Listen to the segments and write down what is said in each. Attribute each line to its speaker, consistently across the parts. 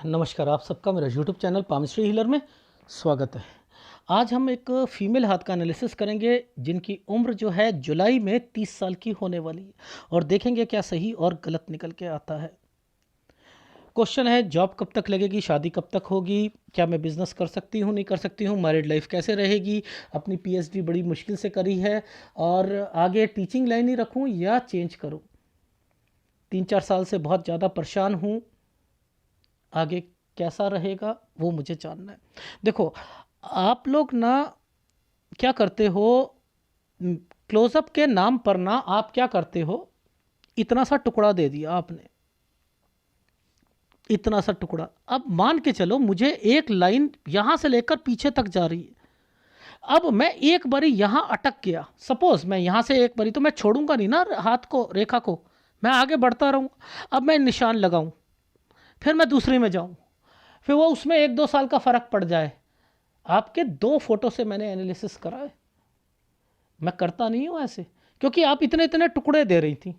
Speaker 1: नमस्कार, आप सबका मेरा यूट्यूब चैनल पामिस्ट्री हीलर में स्वागत है। आज हम एक फ़ीमेल हाथ का एनालिसिस करेंगे जिनकी उम्र जो है जुलाई में 30 साल की होने वाली है और देखेंगे क्या सही और गलत निकल के आता है। क्वेश्चन है, जॉब कब तक लगेगी, शादी कब तक होगी, क्या मैं बिज़नेस कर सकती हूँ नहीं कर सकती हूँ, मैरिड लाइफ कैसे रहेगी, अपनी पीएचडी बड़ी मुश्किल से करी है और आगे टीचिंग लाइन ही रखूँ या चेंज करूँ। 3-4 साल से बहुत ज़्यादा परेशान हूँ, आगे कैसा रहेगा वो मुझे जानना है। देखो, आप लोग ना क्या करते हो, क्लोजअप के नाम पर ना आप क्या करते हो, इतना सा टुकड़ा दे दिया आपने, इतना सा टुकड़ा। अब मान के चलो मुझे एक लाइन यहां से लेकर पीछे तक जा रही है। अब मैं एक बारी यहां अटक गया, सपोज मैं यहां से एक बारी, तो मैं छोड़ूंगा नहीं ना हाथ को, रेखा को, मैं आगे बढ़ता रहूंगा। अब मैं निशान लगाऊं, फिर मैं दूसरी में जाऊं, फिर वो उसमें 1-2 साल का फ़र्क पड़ जाए। आपके 2 फोटो से मैंने एनालिसिस करा है। मैं करता नहीं हूं ऐसे, क्योंकि आप इतने इतने टुकड़े दे रही थी।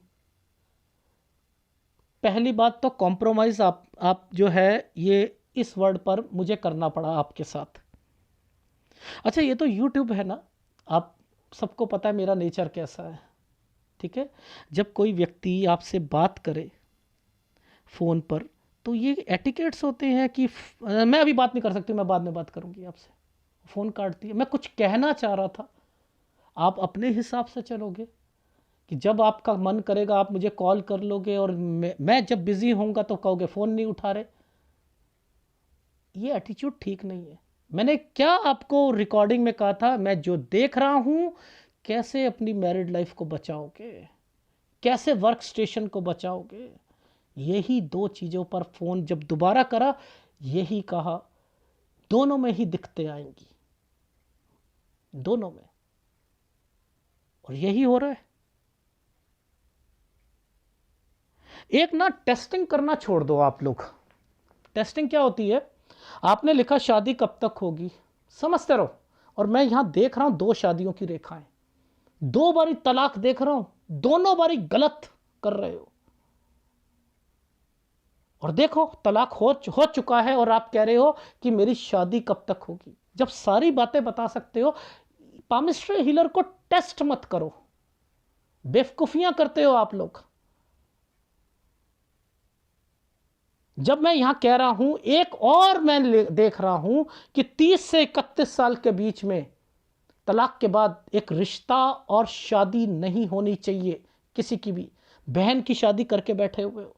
Speaker 1: पहली बात तो कॉम्प्रोमाइज़ आप जो है ये इस वर्ड पर मुझे करना पड़ा आपके साथ। अच्छा, ये तो यूट्यूब है ना, आप सबको पता है मेरा नेचर कैसा है, ठीक है। जब कोई व्यक्ति आपसे बात करे फ़ोन पर तो ये एटिकेट्स होते हैं कि मैं अभी बात नहीं कर सकती, मैं बाद में बात करूंगी आपसे, फ़ोन काटती है। मैं कुछ कहना चाह रहा था, आप अपने हिसाब से चलोगे कि जब आपका मन करेगा आप मुझे कॉल कर लोगे और मैं जब बिज़ी होऊंगा तो कहोगे फ़ोन नहीं उठा रहे। ये एटीट्यूड ठीक नहीं है। मैंने क्या आपको रिकॉर्डिंग में कहा था, मैं जो देख रहा हूं कैसे अपनी मैरिड लाइफ को बचाओगे, कैसे वर्क स्टेशन को बचाओगे, यही 2 चीज़ों पर फ़ोन जब दोबारा करा, यही कहा, दोनों में ही दिक्कतें आएंगी, दोनों में, और यही हो रहा है। एक ना टेस्टिंग करना छोड़ दो आप लोग। टेस्टिंग क्या होती है, आपने लिखा शादी कब तक होगी, समझते रहो, और मैं यहां देख रहा हूं 2 शादियों की रेखाएं, 2 बारी तलाक देख रहा हूं, दोनों बारी गलत कर रहे हो। और देखो तलाक हो चुका है और आप कह रहे हो कि मेरी शादी कब तक होगी। जब सारी बातें बता सकते हो, पामिस्ट्री हीलर को टेस्ट मत करो, बेवकूफियां करते हो आप लोग। जब मैं यहां कह रहा हूं, एक और मैं देख रहा हूं कि 30 से 31 साल के बीच में तलाक के बाद एक रिश्ता और शादी नहीं होनी चाहिए किसी की भी। बहन की शादी करके बैठे हुए हो,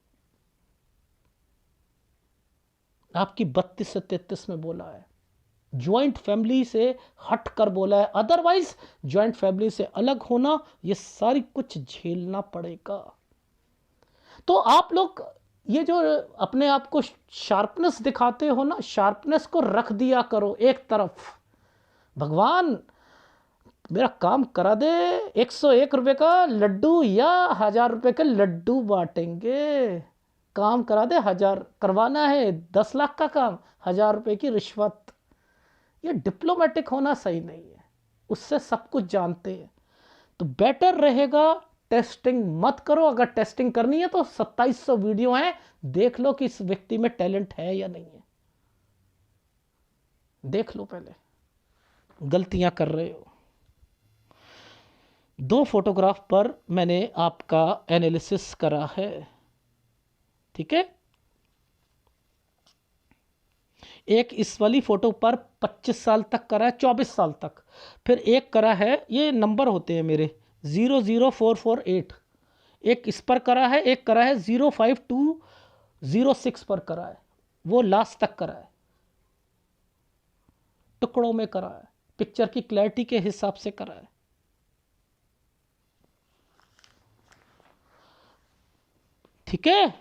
Speaker 1: आपकी 32 से 33 में बोला है, ज्वाइंट फैमिली से हट कर बोला है, अदरवाइज ज्वाइंट फैमिली से अलग होना, ये सारी कुछ झेलना पड़ेगा। तो आप लोग ये जो अपने आप को शार्पनेस दिखाते हो ना, शार्पनेस को रख दिया करो एक तरफ। भगवान मेरा काम करा दे, 101 रुपये का लड्डू या 1000 रुपये के लड्डू बांटेंगे, काम करा दे, 1000 करवाना है, 10 लाख का काम, 1000 रुपये की रिश्वत। ये डिप्लोमेटिक होना सही नहीं है, उससे सब कुछ जानते हैं। तो बेटर रहेगा टेस्टिंग मत करो। अगर टेस्टिंग करनी है तो 2700 वीडियो हैं, देख लो कि इस व्यक्ति में टैलेंट है या नहीं है, देख लो पहले, गलतियां कर रहे हो। 2 फोटोग्राफ पर मैंने आपका एनालिसिस करा है, ठीक है। एक इस वाली फोटो पर 25 साल तक करा है, 24 साल तक। फिर एक करा है, ये नंबर होते हैं मेरे, 00448। एक इस पर करा है, एक करा है 05206 पर करा है, वो लास्ट तक करा है, टुकड़ों में करा है, पिक्चर की क्लैरिटी के हिसाब से करा है, ठीक है।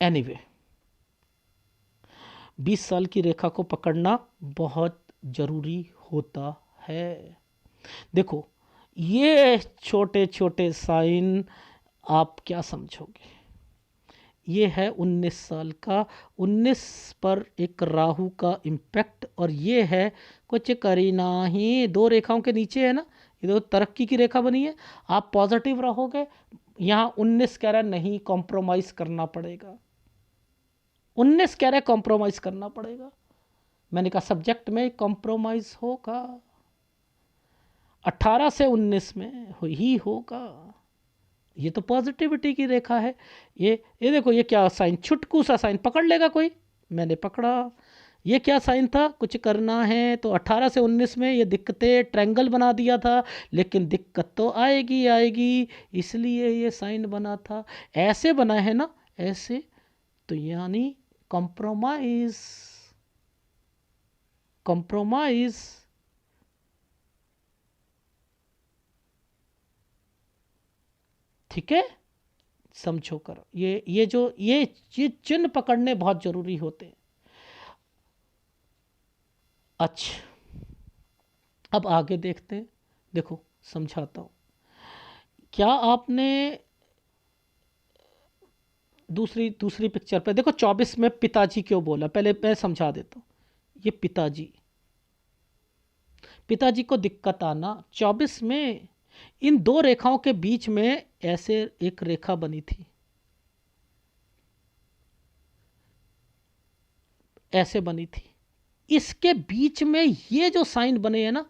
Speaker 1: एनीवे 20 साल की रेखा को पकड़ना बहुत ज़रूरी होता है। देखो, ये छोटे छोटे साइन आप क्या समझोगे, ये है 19 साल का, 19 पर एक राहु का इम्पैक्ट, और ये है कुछ करीना ही, 2 रेखाओं के नीचे है ना, ये 2 तरक्की की रेखा बनी है। आप पॉजिटिव रहोगे, यहाँ 19 कह रहा है नहीं, कॉम्प्रोमाइज़ करना पड़ेगा। 19 कह रहे कॉम्प्रोमाइज़ करना पड़ेगा। मैंने कहा सब्जेक्ट में कॉम्प्रोमाइज़ होगा, 18 से 19 में ही होगा। ये तो पॉजिटिविटी की रेखा है। ये देखो, ये क्या साइन, छुटकू सा साइन, पकड़ लेगा कोई? मैंने पकड़ा। ये क्या साइन था? कुछ करना है तो 18 से 19 में ये दिक्कतें, ट्रायंगल बना दिया था, लेकिन दिक्कत तो आएगी आएगी, इसलिए ये साइन बना था। ऐसे बना है ना, ऐसे, तो यानी कॉम्प्रोमाइज, कॉम्प्रोमाइज। ठीक है, समझो कर, ये चिन्ह पकड़ने बहुत जरूरी होते हैं। अच्छा, अब आगे देखते हैं। देखो समझाता हूँ। क्या आपने दूसरी दूसरी पिक्चर पे देखो, 24 में पिताजी क्यों बोला, पहले मैं समझा देता हूँ। ये पिताजी, पिताजी को दिक्कत आना, 24 में इन दो रेखाओं के बीच में ऐसे एक रेखा बनी थी, ऐसे बनी थी। इसके बीच में ये जो साइन बने हैं ना,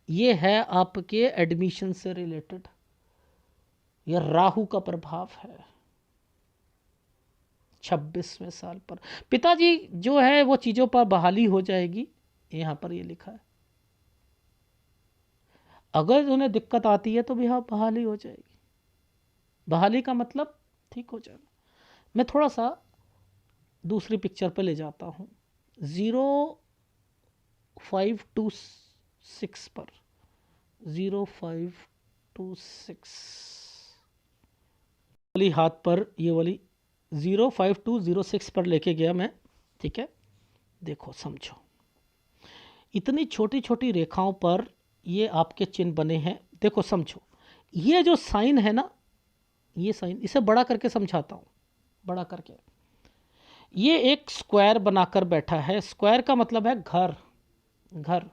Speaker 1: ये है आपके एडमिशन से रिलेटेड, ये राहु का प्रभाव है 26वें साल पर। पिताजी जो है वो चीज़ों पर बहाली हो जाएगी, यहाँ पर ये लिखा है। अगर उन्हें दिक्कत आती है तो भी हाँ बहाली हो जाएगी। बहाली का मतलब ठीक हो जाएगा। मैं थोड़ा सा दूसरी पिक्चर पर ले जाता हूँ, 0526 पर, 0526 वाली हाथ पर, ये वाली 05206 पर लेके गया मैं। ठीक है, देखो समझो, इतनी छोटी छोटी रेखाओं पर ये आपके चिन्ह बने हैं। देखो समझो, ये जो साइन है ना, ये साइन, इसे बड़ा करके समझाता हूँ, बड़ा करके। ये एक स्क्वायर बनाकर बैठा है। स्क्वायर का मतलब है घर, घर,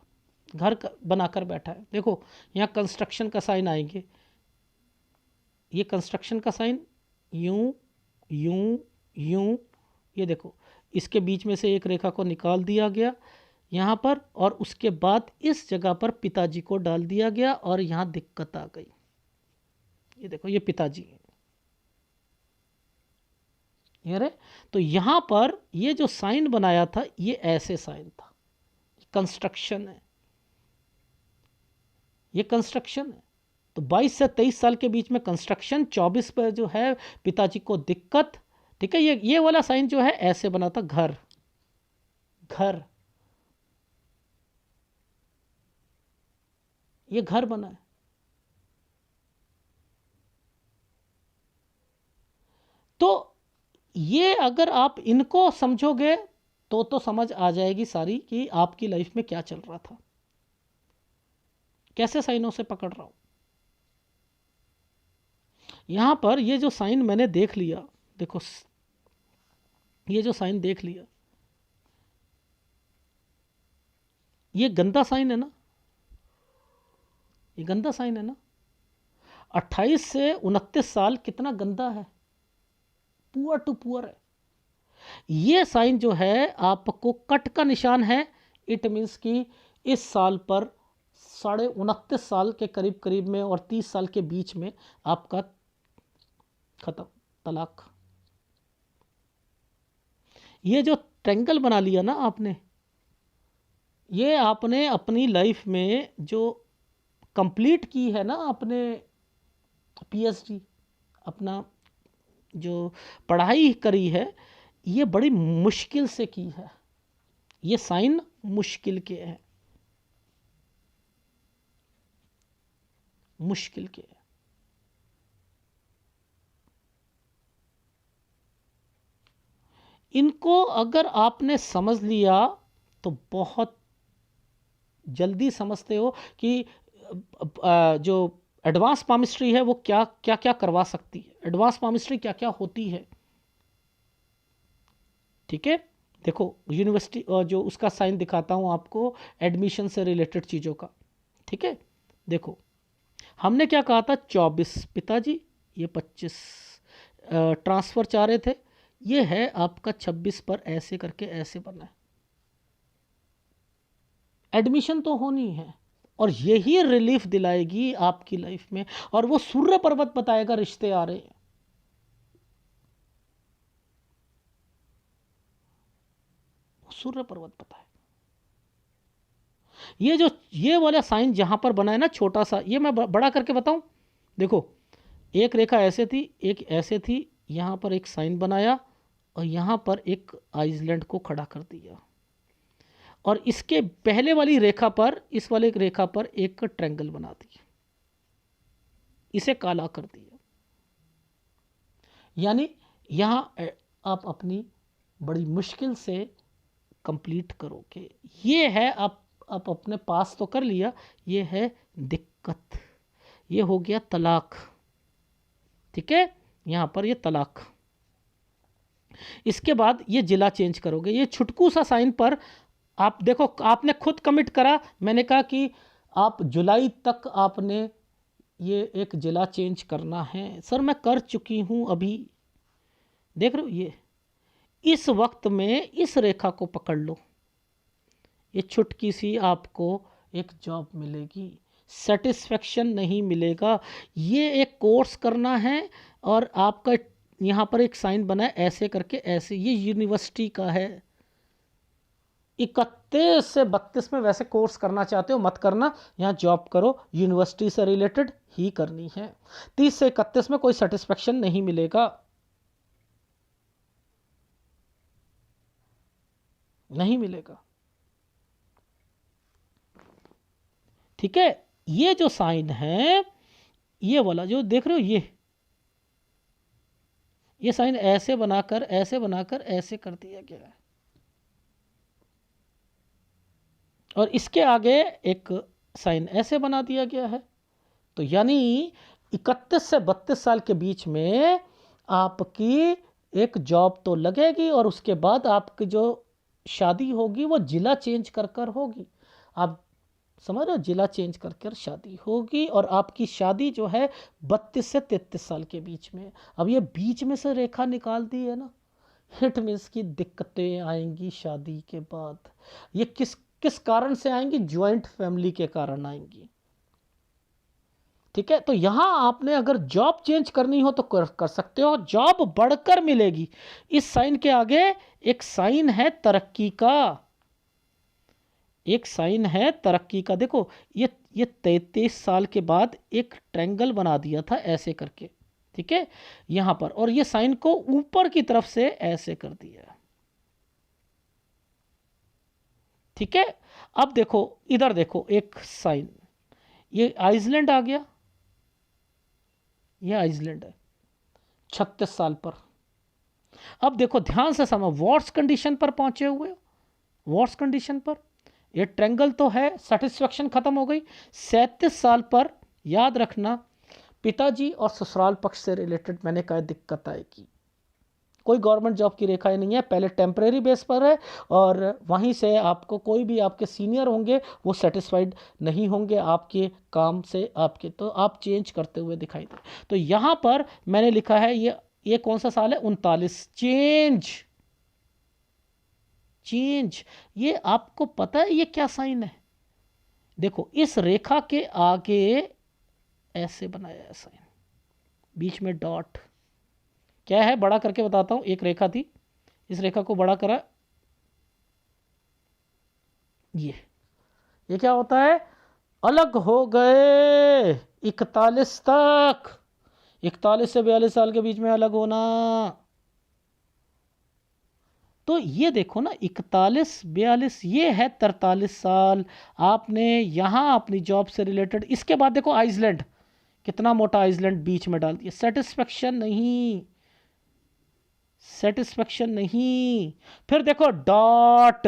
Speaker 1: घर बनाकर बैठा है। देखो यहाँ कंस्ट्रक्शन का साइन आएंगे, ये कंस्ट्रक्शन का साइन, यूं यूं यूं, ये देखो इसके बीच में से एक रेखा को निकाल दिया गया यहाँ पर, और उसके बाद इस जगह पर पिताजी को डाल दिया गया और यहाँ दिक्कत आ गई। ये देखो, ये पिताजी है, ये रहे। तो यहाँ पर ये जो साइन बनाया था, ये ऐसे साइन था, कंस्ट्रक्शन है, ये कंस्ट्रक्शन है। तो 22 से 23 साल के बीच में कंस्ट्रक्शन, 24 पर जो है पिताजी को दिक्कत। ठीक है, ये वाला साइन जो है ऐसे बना था, घर, घर, ये घर बना है। तो ये अगर आप इनको समझोगे तो समझ आ जाएगी सारी कि आपकी लाइफ में क्या चल रहा था, कैसे साइनों से पकड़ रहा हूं। यहां पर ये जो साइन मैंने देख लिया, देखो ये जो साइन देख लिया, ये गंदा साइन है ना, ये गंदा साइन है ना। 28 से 29 साल कितना गंदा है, पुअर टू पुअर है। ये साइन जो है आपको कट का निशान है। इट मीन्स कि इस साल पर 29.5 साल के करीब करीब में और 30 साल के बीच में आपका खत्म, तलाक। ये जो ट्रायंगल बना लिया ना आपने, ये आपने अपनी लाइफ में जो कंप्लीट की है ना, आपने पीएचडी, अपना जो पढ़ाई करी है, ये बड़ी मुश्किल से की है। ये साइन मुश्किल के हैं, मुश्किल के हैं। इनको अगर आपने समझ लिया तो बहुत जल्दी समझते हो कि जो एडवांस पामिस्ट्री है वो क्या क्या क्या करवा सकती है, एडवांस पामिस्ट्री क्या क्या होती है। ठीक है, देखो यूनिवर्सिटी जो उसका साइन दिखाता हूँ आपको, एडमिशन से रिलेटेड चीज़ों का। ठीक है, देखो हमने क्या कहा था, 24 पिताजी, ये 25 ट्रांसफ़र चाह रहे थे, ये है आपका 26 पर ऐसे करके ऐसे बना है। एडमिशन तो होनी है और यही रिलीफ दिलाएगी आपकी लाइफ में, और वो सूर्य पर्वत बताएगा रिश्ते आ रहे हैं। सूर्य पर्वत बताएगा। ये वाला साइन जहां पर बना है ना छोटा सा, ये मैं बड़ा करके बताऊं। देखो, एक रेखा ऐसे थी, एक ऐसे थी, यहां पर एक साइन बनाया और यहां पर एक आइसलैंड को खड़ा कर दिया, और इसके पहले वाली रेखा पर, इस वाले रेखा पर एक ट्रायंगल बना दिया, इसे काला कर दिया। यानी यहां आप अपनी बड़ी मुश्किल से कंप्लीट करोगे। ये है, आप अपने पास तो कर लिया, ये है दिक्कत, ये हो गया तलाक। ठीक है, यहां पर ये तलाक। इसके बाद ये जिला चेंज करोगे, ये छुटकू सा साइन पर आप देखो, आपने खुद कमिट करा। मैंने कहा कि आप जुलाई तक आपने ये एक जिला चेंज करना है। सर मैं कर चुकी हूं अभी, देख रहे हो, ये इस वक्त में इस रेखा को पकड़ लो, ये छुटकी सी आपको एक जॉब मिलेगी। सेटिस्फेक्शन नहीं मिलेगा, ये एक कोर्स करना है, और आपका यहाँ पर एक साइन बना है ऐसे करके ऐसे, ये यूनिवर्सिटी का है। 31 से 32 में वैसे कोर्स करना चाहते हो मत करना, यहाँ जॉब करो, यूनिवर्सिटी से रिलेटेड ही करनी है। 30 से 31 में कोई सेटिस्फेक्शन नहीं मिलेगा, नहीं मिलेगा। ठीक है, ये जो साइन है, ये वाला जो देख रहे हो, ये साइन ऐसे बनाकर ऐसे कर दिया गया है, और इसके आगे एक साइन ऐसे बना दिया गया है। तो यानी 31 से 32 साल के बीच में आपकी एक जॉब तो लगेगी, और उसके बाद आपकी जो शादी होगी वो जिला चेंज कर कर होगी। आप समझ रहे हो, जिला चेंज कर कर शादी होगी, और आपकी शादी जो है 32 से 33 साल के बीच में। अब ये बीच में से रेखा निकाल दी है ना, हिट मीन्स की दिक्कतें आएंगी शादी के बाद। ये किस किस कारण से आएंगी? ज्वाइंट फैमिली के कारण आएंगी। ठीक है, तो यहां आपने अगर जॉब चेंज करनी हो तो कर सकते हो, जॉब बढ़कर मिलेगी। इस साइन के आगे एक साइन है तरक्की का, एक साइन है तरक्की का। देखो, ये 33 साल के बाद एक ट्रायंगल बना दिया था ऐसे करके, ठीक है, यहां पर, और ये साइन को ऊपर की तरफ से ऐसे कर दिया। ठीक है, अब देखो, इधर देखो एक साइन, ये आइसलैंड आ गया, ये आइसलैंड है 36 साल पर। अब देखो ध्यान से समझो, वॉट्स कंडीशन पर पहुंचे हुए, वॉट्स कंडीशन पर ये ट्रायंगल तो है, सेटिस्फेक्शन खत्म हो गई। 37 साल पर याद रखना, पिताजी और ससुराल पक्ष से रिलेटेड मैंने कहा दिक्कत आएगी। कोई गवर्नमेंट जॉब की रेखाएं नहीं है, पहले टेम्परेरी बेस पर है, और वहीं से आपको कोई भी आपके सीनियर होंगे वो सेटिस्फाइड नहीं होंगे आपके काम से, आपके, तो आप चेंज करते हुए दिखाई दे। तो यहाँ पर मैंने लिखा है, ये कौन सा साल है? 39। चेंज, चेंज, ये आपको पता है ये क्या साइन है? देखो, इस रेखा के आगे ऐसे बनाया है साइन, बीच में डॉट, क्या है? बड़ा करके बताता हूं। एक रेखा थी, इस रेखा को बड़ा करा, ये क्या होता है? अलग हो गए 41 तक, 41 से 42 साल के बीच में अलग होना। तो ये देखो ना, 41 42, ये है 43 साल। आपने यहां अपनी जॉब से रिलेटेड, इसके बाद देखो आइसलैंड, कितना मोटा आइसलैंड बीच में डाल दिया। सेटिस्फेक्शन नहीं, सेटिस्फेक्शन नहीं। फिर देखो डॉट,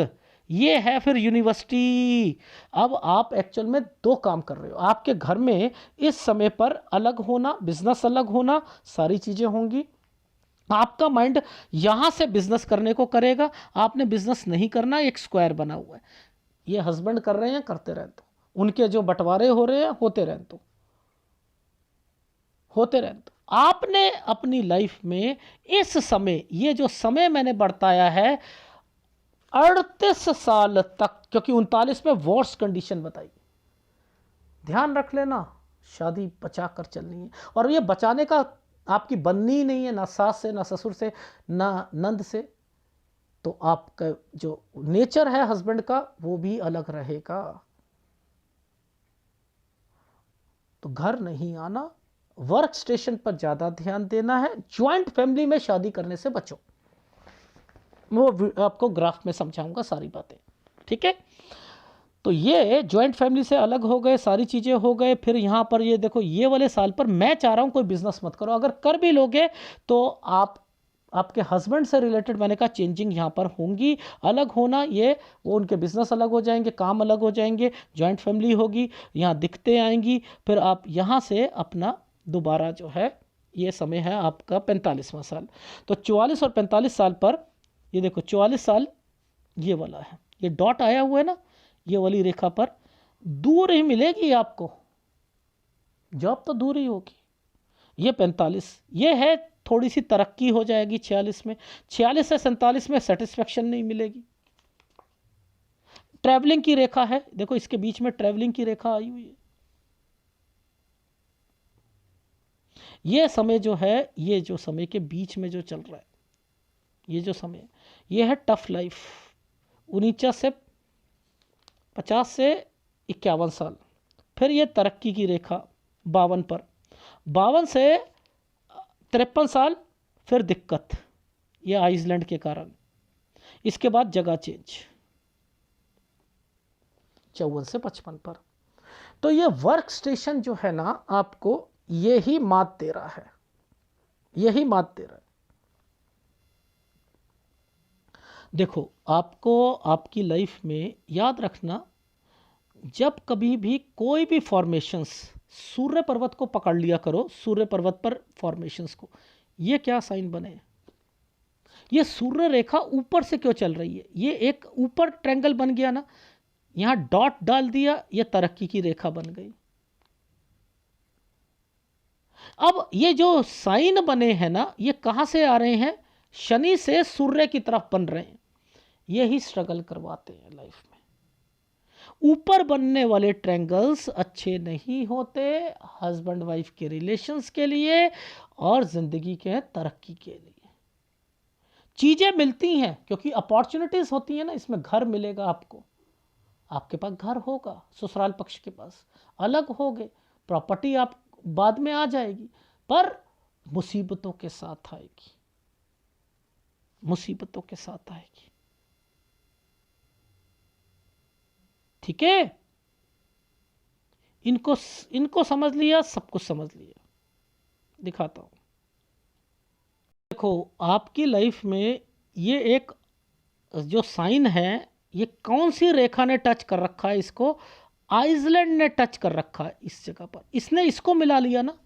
Speaker 1: ये है फिर यूनिवर्सिटी। अब आप एक्चुअल में दो काम कर रहे हो आपके घर में इस समय पर, अलग होना, बिजनेस अलग होना, सारी चीजें होंगी। आपका माइंड यहां से बिजनेस करने को करेगा, आपने बिजनेस नहीं करना। एक स्क्वायर बना हुआ है, ये हस्बैंड कर रहे हैं, करते रहने दो, उनके जो बंटवारे हो रहे हैं होते रहने दो, होते रहने दो। आपने अपनी लाइफ में इस समय, ये जो समय मैंने बताया है 38 साल तक, क्योंकि 39 में वॉर्स कंडीशन बताई, ध्यान रख लेना, शादी बचा कर चलनी है। और ये बचाने का आपकी बननी ही नहीं है, ना सास से, ना ससुर से, ना नंद से। तो आपका जो नेचर है हस्बैंड का वो भी अलग रहेगा। तो घर नहीं आना, वर्क स्टेशन पर ज़्यादा ध्यान देना है। ज्वाइंट फैमिली में शादी करने से बचो, मैं वो आपको ग्राफ में समझाऊंगा सारी बातें, ठीक है। तो ये ज्वाइंट फैमिली से अलग हो गए, सारी चीज़ें हो गए। फिर यहाँ पर ये देखो, ये वाले साल पर मैं चाह रहा हूँ कोई बिजनेस मत करो, अगर कर भी लोगे तो आप आपके हस्बैंड से रिलेटेड, मैंने कहा चेंजिंग यहाँ पर होंगी। अलग होना ये, वो उनके बिजनेस अलग हो जाएंगे, काम अलग हो जाएंगे, जॉइंट फैमिली होगी, यहाँ दिक्कतें आएंगी। फिर आप यहाँ से अपना दोबारा जो है, ये समय है आपका 45वां साल। तो 44 और 45 साल पर ये देखो, 44 साल ये वाला है, ये डॉट आया हुआ है ना, ये वाली रेखा पर दूर ही मिलेगी आपको जॉब, तो दूर ही होगी। ये 45, ये है थोड़ी सी तरक्की हो जाएगी 46 में। 46 से 47 में सेटिस्फेक्शन नहीं मिलेगी। ट्रैवलिंग की रेखा है, देखो इसके बीच में ट्रैवलिंग की रेखा आई हुई है। ये समय जो है, ये जो समय के बीच में जो चल रहा है, ये जो समय, ये है टफ लाइफ। 49 से 50 से 51 साल। फिर ये तरक्की की रेखा 52 पर, 52 से 53 साल, फिर दिक्कत, ये आइसलैंड के कारण। इसके बाद जगह चेंज 54 से 55 पर। तो ये वर्क स्टेशन जो है ना, आपको यही मात दे रहा है, यही मात दे रहा है। देखो, आपको आपकी लाइफ में याद रखना, जब कभी भी कोई भी फॉर्मेशंस, सूर्य पर्वत को पकड़ लिया करो, सूर्य पर्वत पर फॉर्मेशंस को, ये क्या साइन बने, ये सूर्य रेखा ऊपर से क्यों चल रही है, ये एक ऊपर ट्रायंगल बन गया ना, यहां डॉट डाल दिया, ये तरक्की की रेखा बन गई। अब ये जो साइन बने हैं ना, ये कहां से आ रहे हैं, शनि से सूर्य की तरफ बन रहे हैं। यही स्ट्रगल करवाते हैं लाइफ में। ऊपर बनने वाले ट्रायंगल्स अच्छे नहीं होते हस्बैंड वाइफ के रिलेशंस के लिए और जिंदगी के तरक्की के लिए। चीजें मिलती हैं क्योंकि अपॉर्चुनिटीज होती है ना, इसमें घर मिलेगा आपको, आपके पास घर होगा, ससुराल पक्ष के पास अलग होगे, प्रॉपर्टी आप बाद में आ जाएगी, पर मुसीबतों के साथ आएगी, मुसीबतों के साथ आएगी। ठीक है, इनको समझ लिया, सब कुछ समझ लिया। दिखाता हूं, देखो आपकी लाइफ में ये एक जो साइन है, ये कौन सी रेखा ने टच कर रखा है इसको, आइसलैंड ने टच कर रखा है इस जगह पर, इसने इसको मिला लिया ना,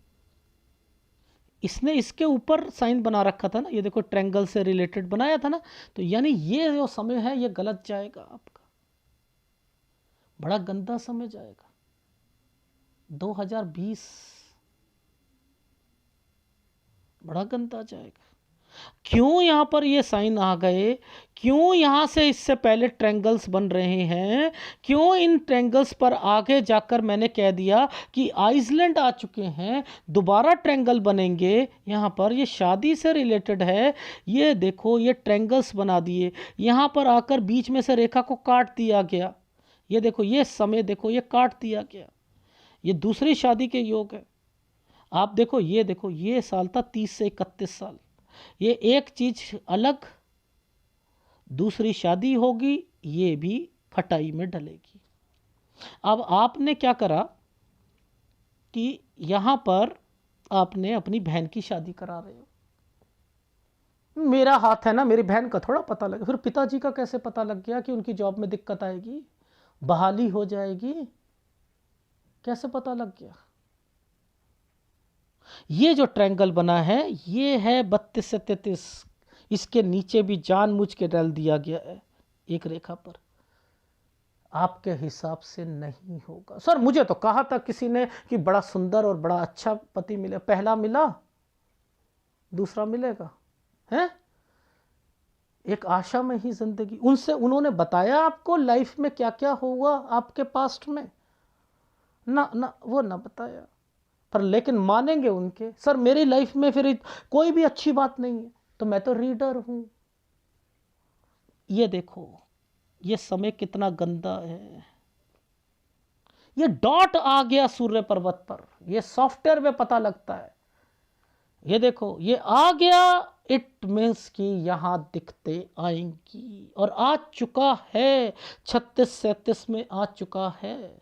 Speaker 1: इसने इसके ऊपर साइन बना रखा था ना, ये देखो ट्रायंगल से रिलेटेड बनाया था ना। तो यानी ये जो समय है ये गलत जाएगा आपका, बड़ा गंदा समय जाएगा 2020, बड़ा गंदा जाएगा। क्यों यहाँ पर ये साइन आ गए, क्यों यहाँ से इससे पहले ट्रायंगल्स बन रहे हैं, क्यों इन ट्रायंगल्स पर आगे जाकर मैंने कह दिया कि आइसलैंड आ चुके हैं, दोबारा ट्रायंगल बनेंगे। यहाँ पर ये शादी से रिलेटेड है, ये देखो ये ट्रायंगल्स बना दिए, यहाँ पर आकर बीच में से रेखा को काट दिया गया। ये देखो ये समय, देखो ये काट दिया गया, ये दूसरी शादी के योग है। आप देखो ये साल था 30 से 31 साल, ये एक चीज अलग, दूसरी शादी होगी, ये भी खटाई में डलेगी। अब आपने क्या करा कि यहां पर आपने अपनी बहन की शादी करा रहे हो, मेरा हाथ है ना, मेरी बहन का थोड़ा पता लगा, फिर पिताजी का कैसे पता लग गया कि उनकी जॉब में दिक्कत आएगी, बहाली हो जाएगी, कैसे पता लग गया। ये जो ट्रायंगल बना है ये है 32 से 33, इसके नीचे भी जानबूझ के डाल दिया गया है एक रेखा पर। आपके हिसाब से नहीं होगा। सर मुझे तो कहा था किसी ने कि बड़ा सुंदर और बड़ा अच्छा पति मिले, पहला मिला, दूसरा मिलेगा, है? एक आशा में ही जिंदगी। उनसे उन्होंने बताया आपको लाइफ में क्या क्या हुआ आपके पास्ट में? ना ना, वो ना बताया। पर लेकिन मानेंगे उनके, सर मेरी लाइफ में फिर कोई भी अच्छी बात नहीं है, तो मैं तो रीडर हूं। ये देखो, ये समय कितना गंदा है। ये डॉट आ गया सूर्य पर्वत पर, ये सॉफ्टवेयर में पता लगता है। ये देखो, ये आ गया, इट मीन्स कि यहां दिखते आएंगी, और आ चुका है, 36-37 में आ चुका है।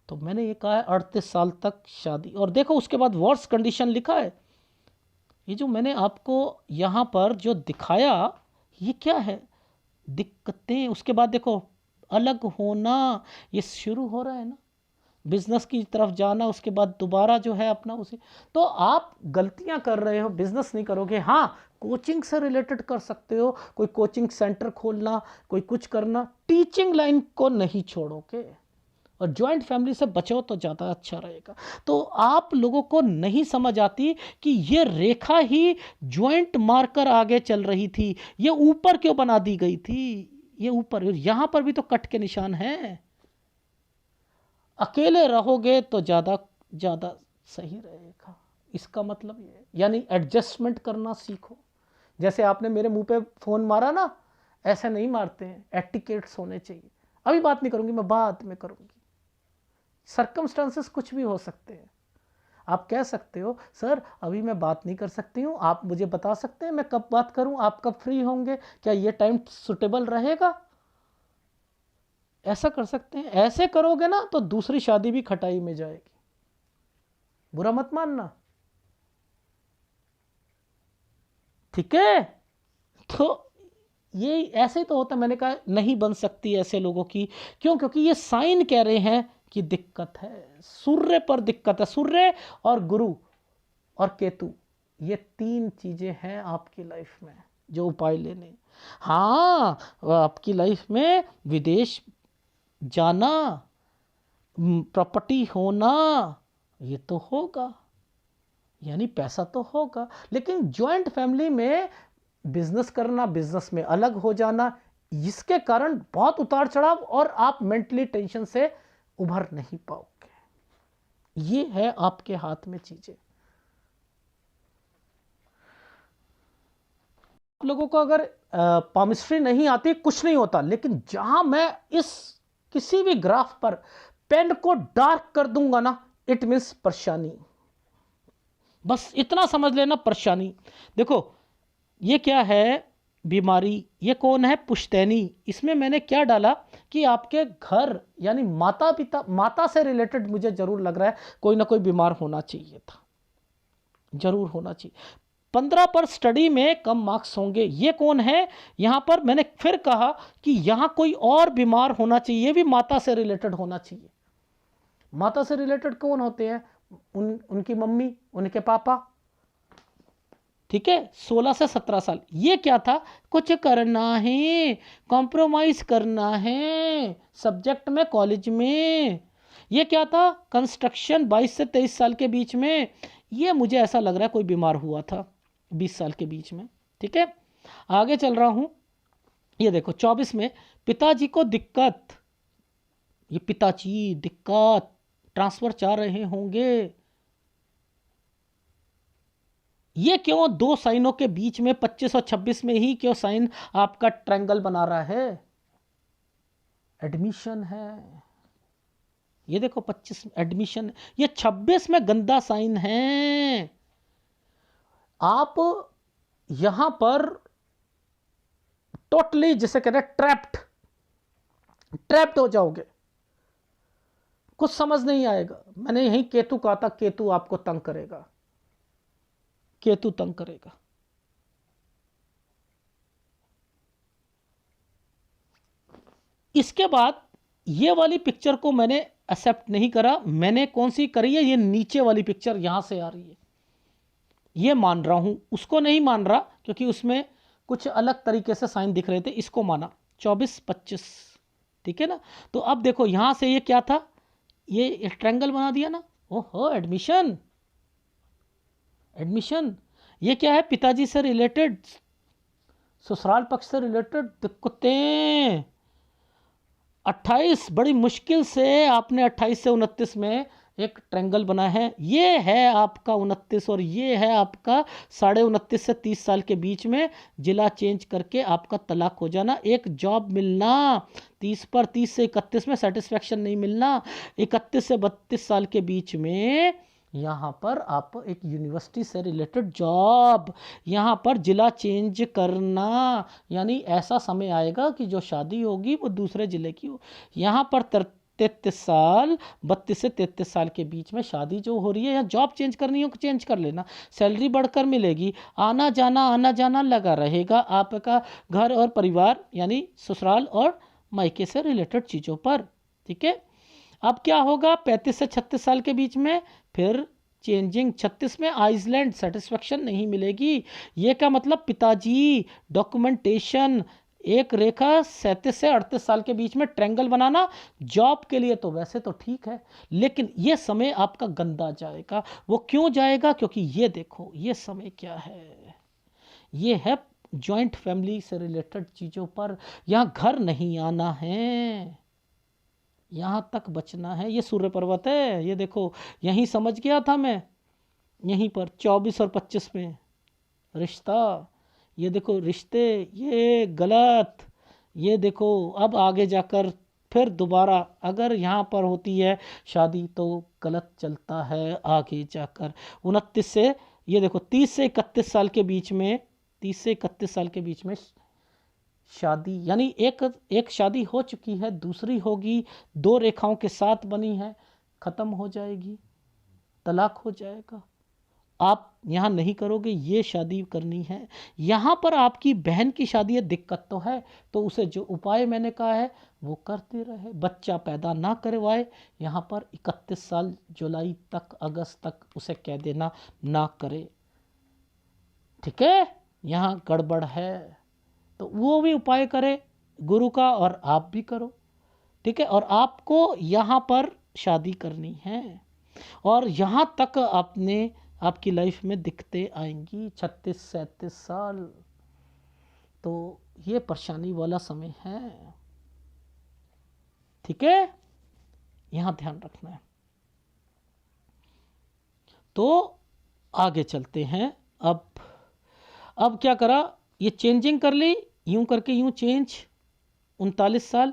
Speaker 1: तो मैंने ये कहा है 38 साल तक शादी, और देखो उसके बाद वर्स कंडीशन लिखा है। ये जो मैंने आपको यहां पर जो दिखाया, ये क्या है? दिक्कतें। उसके बाद देखो अलग होना, ये शुरू हो रहा है ना, बिजनेस की तरफ जाना, उसके बाद दोबारा जो है अपना उसी। तो आप गलतियां कर रहे हो, बिजनेस नहीं करोगे। हाँ, कोचिंग से रिलेटेड कर सकते हो, कोई कोचिंग सेंटर खोलना, कोई कुछ करना, टीचिंग लाइन को नहीं छोड़ोगे। और ज्वाइंट फैमिली से बचो तो ज़्यादा अच्छा रहेगा। तो आप लोगों को नहीं समझ आती कि ये रेखा ही ज्वाइंट मारकर आगे चल रही थी, ये ऊपर क्यों बना दी गई थी? ये ऊपर, यहां पर भी तो कट के निशान है। अकेले रहोगे तो ज़्यादा ज़्यादा सही रहेगा। इसका मतलब ये, यानी एडजस्टमेंट करना सीखो। जैसे आपने मेरे मुंह पे फ़ोन मारा ना, ऐसे नहीं मारते हैं, एटिकेट्स होने चाहिए। अभी बात नहीं करूंगी, मैं बाद में करूंगी। सर्कमस्टांसेस कुछ भी हो सकते हैं। आप कह सकते हो सर अभी मैं बात नहीं कर सकती हूँ, आप मुझे बता सकते हैं मैं कब बात करूँ, आप कब फ्री होंगे, क्या ये टाइम सुटेबल रहेगा? ऐसा कर सकते हैं। ऐसे करोगे ना तो दूसरी शादी भी खटाई में जाएगी। बुरा मत मानना, ठीक है? तो ये ऐसे तो होता, मैंने कहा नहीं बन सकती ऐसे लोगों की। क्यों? क्योंकि ये साइन कह रहे हैं कि दिक्कत है, सूर्य पर दिक्कत है। सूर्य और गुरु और केतु, ये 3 चीजें हैं आपकी लाइफ में जो उपाय लेने। हाँ, आपकी लाइफ में विदेश जाना, प्रॉपर्टी होना, ये तो होगा, यानी पैसा तो होगा। लेकिन जॉइंट फैमिली में बिजनेस करना, बिजनेस में अलग हो जाना, इसके कारण बहुत उतार चढ़ाव, और आप मेंटली टेंशन से उभर नहीं पाओगे। ये है आपके हाथ में चीजें। आप लोगों को अगर पामिस्ट्री नहीं आती, कुछ नहीं होता। लेकिन जहां मैं इस किसी भी ग्राफ पर पेन को डार्क कर दूंगा ना, इट मीन्स परेशानी। बस इतना समझ लेना, परेशानी। देखो ये क्या है? बीमारी। ये कौन है? पुश्तैनी। इसमें मैंने क्या डाला कि आपके घर यानी माता पिता, माता से रिलेटेड मुझे जरूर लग रहा है कोई ना कोई बीमार होना चाहिए था, जरूर होना चाहिए। 15 पर स्टडी में कम मार्क्स होंगे। ये कौन है? यहां पर मैंने फिर कहा कि यहां कोई और बीमार होना चाहिए, भी माता से रिलेटेड होना चाहिए। माता से रिलेटेड कौन होते हैं? उनकी मम्मी, उनके पापा, ठीक है? 16 से 17 साल। ये क्या था? कुछ करना है, कॉम्प्रोमाइज करना है सब्जेक्ट में, कॉलेज में। ये क्या था? कंस्ट्रक्शन। 22 से 23 साल के बीच में। ये मुझे ऐसा लग रहा है कोई बीमार हुआ था 20 साल के बीच में, ठीक है? आगे चल रहा हूं। ये देखो 24 में पिताजी को दिक्कत। ये पिताजी दिक्कत, ट्रांसफर चाह रहे होंगे। ये क्यों 2 साइनों के बीच में 25 और 26 में ही क्यों साइन आपका ट्रायंगल बना रहा है? एडमिशन है। ये देखो 25 एडमिशन, ये 26 में गंदा साइन है। आप यहां पर टोटली जिसे कहते हैं ट्रैप्ड हो जाओगे, कुछ समझ नहीं आएगा। मैंने यही केतु कहा था, केतु आपको तंग करेगा, केतु तंग करेगा। इसके बाद ये वाली पिक्चर को मैंने एक्सेप्ट नहीं करा। मैंने कौन सी करी है? ये नीचे वाली पिक्चर यहां से आ रही है, ये मान रहा हूं। उसको नहीं मान रहा क्योंकि उसमें कुछ अलग तरीके से साइन दिख रहे थे। इसको माना 24-25, ठीक है ना? तो अब देखो यहां से ये क्या था? ये ट्रायंगल बना दिया ना। ओहो, एडमिशन। एडमिशन, ये क्या है, पिताजी से रिलेटेड, ससुराल पक्ष से रिलेटेड दिक्कतें। 28 बड़ी मुश्किल से आपने 28 से 29 में एक ट्रायंगल बना है, ये है आपका 29 और ये है आपका 29.5 से 30 साल के बीच में जिला चेंज करके आपका तलाक हो जाना, एक जॉब मिलना 30 पर, 30 से 31 में सेटिस्फैक्शन नहीं मिलना, 31 से 32 साल के बीच में यहाँ पर आप एक यूनिवर्सिटी से रिलेटेड जॉब, यहाँ पर जिला चेंज करना, यानी ऐसा समय आएगा कि जो शादी होगी वो दूसरे ज़िले की हो। यहाँ पर 33 साल, 32 से 33 साल के बीच में शादी जो हो रही है, या जॉब चेंज करनी हो चेंज कर लेना, सैलरी बढ़कर मिलेगी, आना जाना लगा रहेगा आपका घर और परिवार यानी ससुराल और मायके से रिलेटेड चीज़ों पर। ठीक है, अब क्या होगा 35 से 36 साल के बीच में फिर चेंजिंग, 36 में आइसलैंड, सेटिस्फेक्शन नहीं मिलेगी। ये क्या मतलब, पिताजी डॉक्यूमेंटेशन, एक रेखा 37 से 38 साल के बीच में ट्रायंगल बनाना, जॉब के लिए तो वैसे तो ठीक है, लेकिन ये समय आपका गंदा जाएगा। वो क्यों जाएगा, क्योंकि ये देखो ये समय क्या है, ये है जॉइंट फैमिली से रिलेटेड चीज़ों पर, यहाँ घर नहीं आना है, यहाँ तक बचना है। ये सूर्य पर्वत है, ये देखो यहीं समझ गया था मैं, यहीं पर 24 और 25 में रिश्ता, ये देखो रिश्ते ये गलत, ये देखो अब आगे जाकर फिर दोबारा अगर यहाँ पर होती है शादी तो गलत चलता है आगे जाकर। 29 से ये देखो 30 से 31 साल के बीच में, 30 से 31 साल के बीच में शादी, यानी एक शादी हो चुकी है, दूसरी होगी, दो रेखाओं के साथ बनी है, खत्म हो जाएगी, तलाक हो जाएगा। आप यहाँ नहीं करोगे, ये शादी करनी है। यहाँ पर आपकी बहन की शादी है, दिक्कत तो है, तो उसे जो उपाय मैंने कहा है वो करते रहे, बच्चा पैदा ना करवाए। यहाँ पर 31 साल जुलाई तक, अगस्त तक उसे कह देना ना करे। ठीक है, यहाँ गड़बड़ है तो वो भी उपाय करे गुरु का, और आप भी करो। ठीक है, और आपको यहाँ पर शादी करनी है, और यहाँ तक आपकी लाइफ में दिक्कतें आएंगी 36-37 साल, तो ये परेशानी वाला समय है। ठीक है, यहाँ ध्यान रखना है। तो आगे चलते हैं। अब क्या करा, ये चेंजिंग कर ली, यूं करके यूं चेंज, 39 साल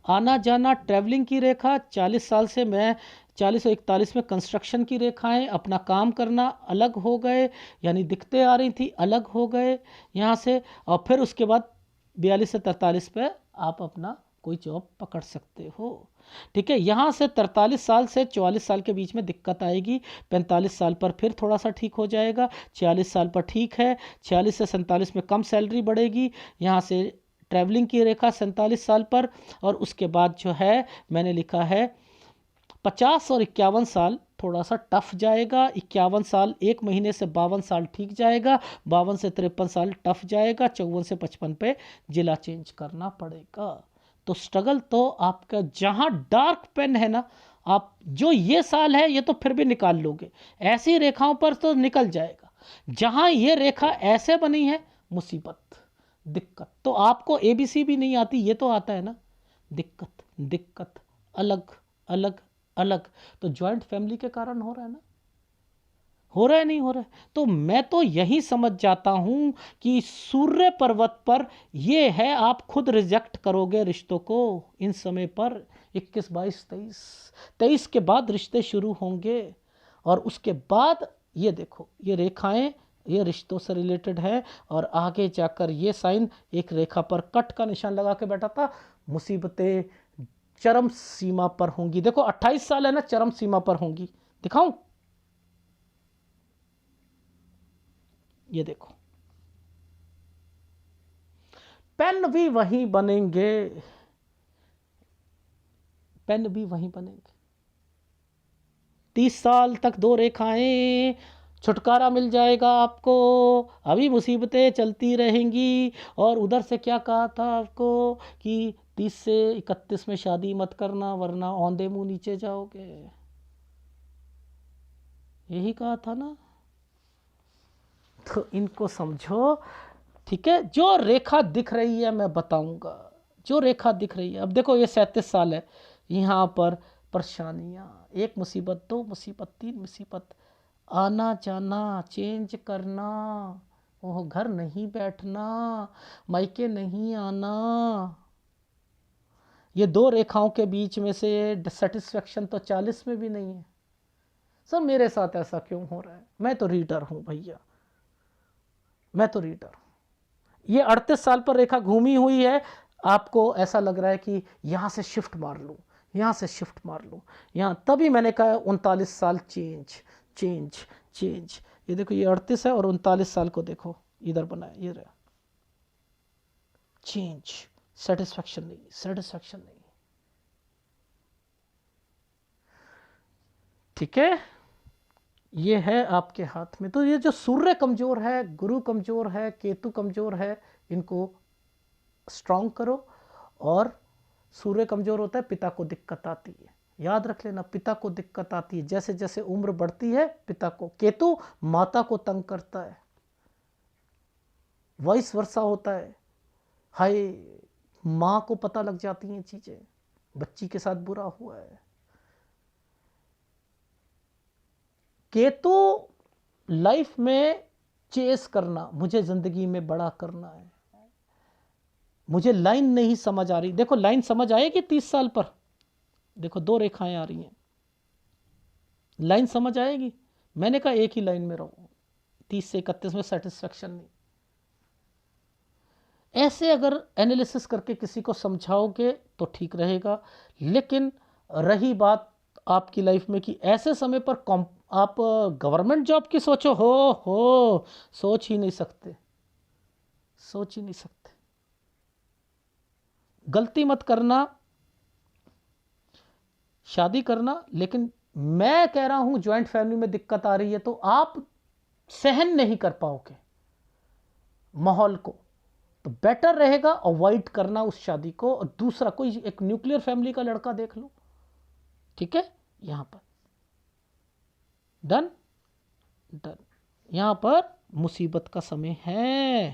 Speaker 1: आना जाना, ट्रैवलिंग की रेखा, 40 साल से मैं 40 और 41 में कंस्ट्रक्शन की रेखाएं, अपना काम करना, अलग हो गए, यानी दिक्कतें आ रही थी, अलग हो गए यहाँ से, और फिर उसके बाद 42 से 43 पे आप अपना कोई जॉब पकड़ सकते हो। ठीक है, यहाँ से 43 साल से 44 साल के बीच में दिक्कत आएगी, 45 साल पर फिर थोड़ा सा ठीक हो जाएगा, 46 साल पर ठीक है, 46 से 47 में कम सैलरी बढ़ेगी, यहाँ से ट्रैवलिंग की रेखा 47 साल पर, और उसके बाद जो है मैंने लिखा है 50 और 51 साल थोड़ा सा टफ जाएगा, 51 साल 1 महीने से 52 साल ठीक जाएगा, 52 से 53 साल टफ जाएगा, 54 से 55 पे जिला चेंज करना पड़ेगा। तो स्ट्रगल तो आपका, जहाँ डार्क पेन है ना, आप जो ये साल है ये तो फिर भी निकाल लोगे, ऐसी रेखाओं पर तो निकल जाएगा। जहाँ ये रेखा ऐसे बनी है, मुसीबत, दिक्कत, तो आपको ABC भी नहीं आती, ये तो आता है ना, दिक्कत दिक्कत, अलग अलग अलग, तो जॉइंट फैमिली के कारण हो रहा है ना, हो रहा है नहीं हो रहा है। तो मैं तो यही समझ जाता हूं कि सूर्य पर्वत पर ये है, आप खुद रिजेक्ट करोगे रिश्तों को इन समय पर, 21, 22, 23 के बाद रिश्ते शुरू होंगे, और उसके बाद ये देखो ये रेखाएं ये रिश्तों से रिलेटेड है, और आगे जाकर ये साइन एक रेखा पर कट का निशान लगा के बैठा था, मुसीबतें चरम सीमा पर होंगी। देखो 28 साल है ना, चरम सीमा पर होंगी, दिखाऊं, ये देखो पेन भी वहीं बनेंगे, पेन भी वहीं बनेंगे, 30 साल तक 2 रेखाएं, छुटकारा मिल जाएगा आपको, अभी मुसीबतें चलती रहेंगी। और उधर से क्या कहा था आपको कि 30 से 31 में शादी मत करना वरना औंधे मुंह नीचे जाओगे, यही कहा था ना। तो इनको समझो, ठीक है। जो रेखा दिख रही है मैं बताऊंगा, जो रेखा दिख रही है। अब देखो ये 37 साल है, यहाँ पर परेशानियाँ, एक मुसीबत, दो मुसीबत, तीन मुसीबत, आना जाना, चेंज करना, वो घर नहीं बैठना, मायके नहीं आना। ये दो रेखाओं के बीच में से डिससेटिस्फैक्शन तो 40 में भी नहीं है। सर मेरे साथ ऐसा क्यों हो रहा है? मैं तो रीडर हूं भैया, मैं तो रीडर हूं। ये 38 साल पर रेखा घूमी हुई है, आपको ऐसा लग रहा है कि यहां से शिफ्ट मार लूं, यहां से शिफ्ट मार लूं, यहां। तभी मैंने कहा 39 साल चेंज चेंज चेंज। ये देखो ये 38 है और 39 साल को देखो इधर बना है, ये रहा चेंज, सेटिस्फैक्शन नहीं, सेटिस्फैक्शन नहीं। ठीक है, ये है आपके हाथ में। तो ये जो सूर्य कमजोर है, गुरु कमजोर है, केतु कमजोर है, इनको स्ट्रांग करो। और सूर्य कमजोर होता है, पिता को दिक्कत आती है, याद रख लेना, पिता को दिक्कत आती है। जैसे जैसे उम्र बढ़ती है पिता को, केतु माता को तंग करता है, वाइस वर्षा होता है। हाय, माँ को पता लग जाती हैं चीजें, बच्ची के साथ बुरा हुआ है। केतु लाइफ में चेस करना, मुझे जिंदगी में बड़ा करना है, मुझे लाइन नहीं समझ आ रही। देखो लाइन समझ आएगी 30 साल पर, देखो दो रेखाएं आ रही हैं, लाइन समझ आएगी। मैंने कहा एक ही लाइन में रहो, 30 से 31 में सेटिस्फैक्शन नहीं। ऐसे अगर एनालिसिस करके किसी को समझाओगे तो ठीक रहेगा। लेकिन रही बात आपकी लाइफ में कि ऐसे समय पर आप गवर्नमेंट जॉब की सोचो, हो सोच ही नहीं सकते, सोच ही नहीं सकते। गलती मत करना, शादी करना। लेकिन मैं कह रहा हूं ज्वाइंट फैमिली में दिक्कत आ रही है तो आप सहन नहीं कर पाओगे माहौल को, तो बेटर रहेगा अवॉइड करना उस शादी को। और दूसरा कोई एक न्यूक्लियर फैमिली का लड़का देख लो, ठीक है। यहां पर डन डन, यहां पर मुसीबत का समय है,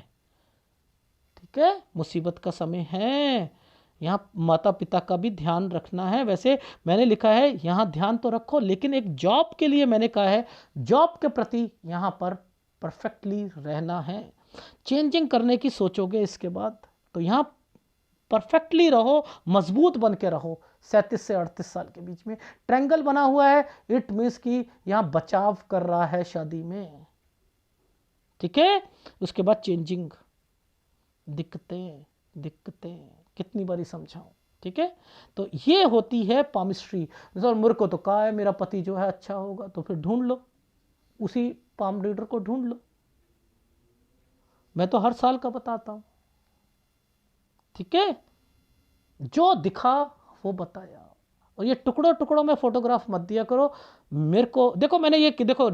Speaker 1: ठीक है, मुसीबत का समय है। यहां माता पिता का भी ध्यान रखना है। वैसे मैंने लिखा है यहां ध्यान तो रखो, लेकिन एक जॉब के लिए मैंने कहा है जॉब के प्रति यहां पर परफेक्टली रहना है। चेंजिंग करने की सोचोगे इसके बाद तो यहां परफेक्टली रहो, मजबूत बन के रहो। 37 से 38 साल के बीच में ट्रायंगल बना हुआ है, इट मीन्स कि यहां बचाव कर रहा है शादी में, ठीक है। उसके बाद चेंजिंग, दिक्कतें दिक्कतें, कितनी बारी समझाऊं, ठीक है। तो ये होती है पामिस्ट्री। सर मेरे को तो कहा है मेरा पति जो है अच्छा होगा, तो फिर ढूंढ लो, उसी पाम रीडर को ढूंढ लो। मैं तो हर साल का बताता हूं, ठीक है। जो दिखा वो बताया। और ये टुकड़ों टुकड़ों में फोटोग्राफ मत दिया करो मेरे को। देखो मैंने ये देखो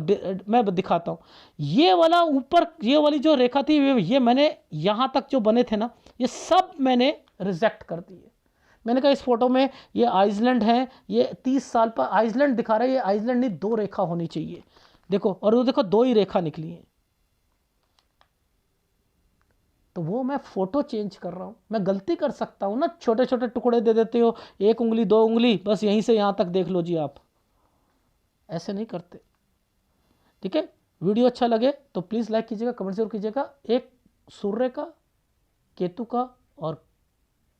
Speaker 1: मैं दिखाता हूँ, ये वाला ऊपर ये वाली जो रेखा थी, ये मैंने यहाँ तक जो बने थे ना, ये सब मैंने रिजेक्ट कर दिए। मैंने कहा इस फोटो में ये आइसलैंड है, ये 30 साल पर आइसलैंड दिखा रहा है, ये आइसलैंड नहीं, दो रेखा होनी चाहिए। देखो, और वो देखो दो ही रेखा निकली है, तो वो मैं फोटो चेंज कर रहा हूं। मैं गलती कर सकता हूं ना, छोटे छोटे टुकड़े दे देते हो, एक उंगली दो उंगली, बस यहीं से यहां तक देख लो जी। आप ऐसे नहीं करते, ठीक है। वीडियो अच्छा लगे तो प्लीज़ लाइक कीजिएगा, कमेंट जरूर कीजिएगा। एक सूर्य का, केतु का और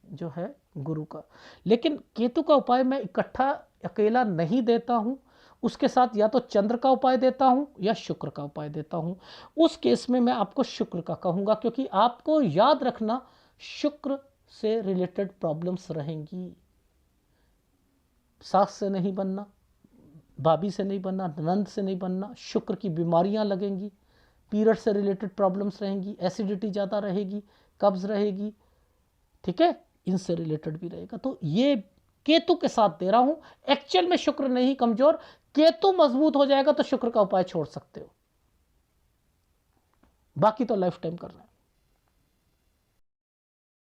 Speaker 1: जो है गुरु का। लेकिन केतु का उपाय मैं इकट्ठा अकेला नहीं देता हूं, उसके साथ या तो चंद्र का उपाय देता हूं या शुक्र का उपाय देता हूं। उस केस में मैं आपको शुक्र का कहूंगा, क्योंकि आपको याद रखना शुक्र से रिलेटेड प्रॉब्लम्स रहेंगी। सास से नहीं बनना, भाभी से नहीं बनना, ननद से नहीं बनना, शुक्र की बीमारियां लगेंगी, पीरियड से रिलेटेड प्रॉब्लम्स रहेंगी, एसिडिटी ज़्यादा रहेगी, कब्ज रहेगी, ठीक है, इनसे रिलेटेड भी रहेगा। तो ये केतु के साथ दे रहा हूं। एक्चुअल में शुक्र नहीं कमजोर, केतु मजबूत हो जाएगा तो शुक्र का उपाय छोड़ सकते हो, बाकी तो लाइफ टाइम करना है।